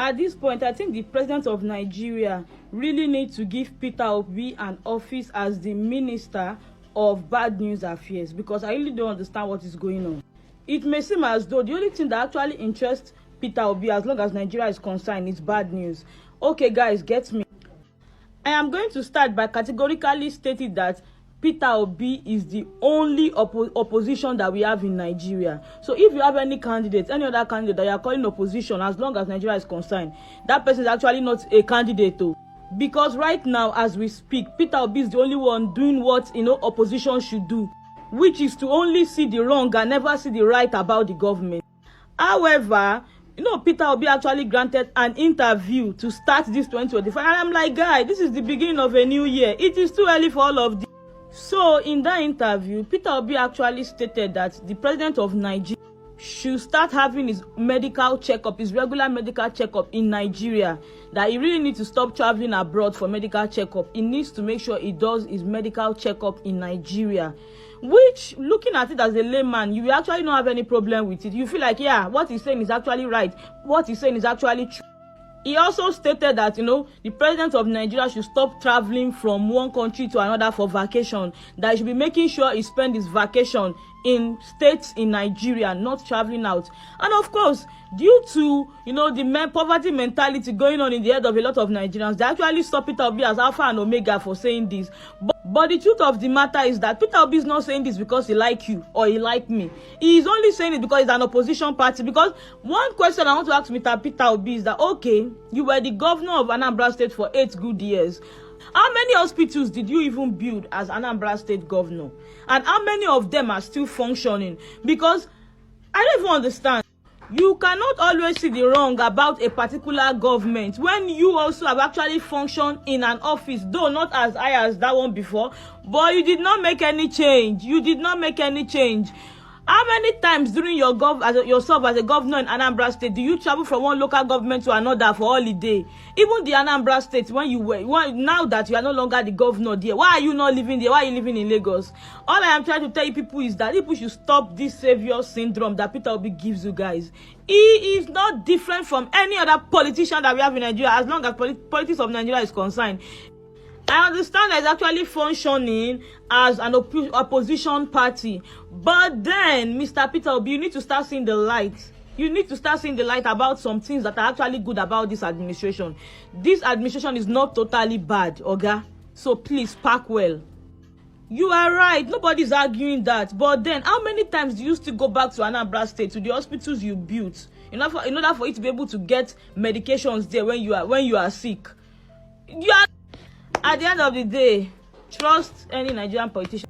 At this point, I think the president of Nigeria really needs to give Peter Obi an office as the Minister of Bad News Affairs, because I really don't understand what is going on. It may seem as though the only thing that actually interests Peter Obi, as long as Nigeria is concerned, is bad news. Okay, guys, get me. I am going to start by categorically stating that Peter Obi is the only opposition that we have in Nigeria. So if you have any candidate, any other candidate that you are calling opposition, as long as Nigeria is concerned, that person is actually not a candidate though. Because right now, as we speak, Peter Obi is the only one doing what opposition should do, which is to only see the wrong and never see the right about the government. However, Peter Obi actually granted an interview to start this 2025, and I'm like, guy, this is the beginning of a new year. It is too early for all of this. So in that interview, Peter Obi actually stated that the president of Nigeria should start having his medical checkup, his regular medical checkup in Nigeria, that he really needs to stop traveling abroad for medical checkup. He needs to make sure he does his medical checkup in Nigeria, which, looking at it as a layman, you actually don't have any problem with it. You feel like, yeah, what he's saying is actually right. What he's saying is actually true. He also stated that, the president of Nigeria should stop traveling from one country to another for vacation. That he should be making sure he spends his vacation in states in Nigeria, not traveling out. And of course, due to, the poverty mentality going on in the head of a lot of Nigerians, they actually saw Peter Obi as Alpha and Omega for saying this. But the truth of the matter is that Peter Obi is not saying this because he like you or he like me. He is only saying it because he's an opposition party. Because one question I want to ask Mr. Peter Obi is that, okay, you were the governor of Anambra State for 8 good years. How many hospitals did you even build as Anambra State governor? And how many of them are still functioning? Because I don't even understand. You cannot always see the wrong about a particular government when you also have actually functioned in an office, though not as high as that one before, but you did not make any change. You did not make any change. How many times during your yourself as a governor in Anambra State do you travel from one local government to another for holiday? Even the Anambra State, now that you are no longer the governor there, why are you not living there? Why are you living in Lagos? All I am trying to tell you people is that people should stop this savior syndrome that Peter Obi gives you guys. He is not different from any other politician that we have in Nigeria, as long as politics of Nigeria is concerned. I understand that it's actually functioning as an opposition party. But then, Mr. Peter Obi, you need to start seeing the light. You need to start seeing the light about some things that are actually good about this administration. This administration is not totally bad, Oga. So please, pack well. You are right. Nobody's arguing that. But then, how many times do you still go back to Anambra State, to the hospitals you built, in order for you to be able to get medications there when you are sick? At the end of the day, trust any Nigerian politician.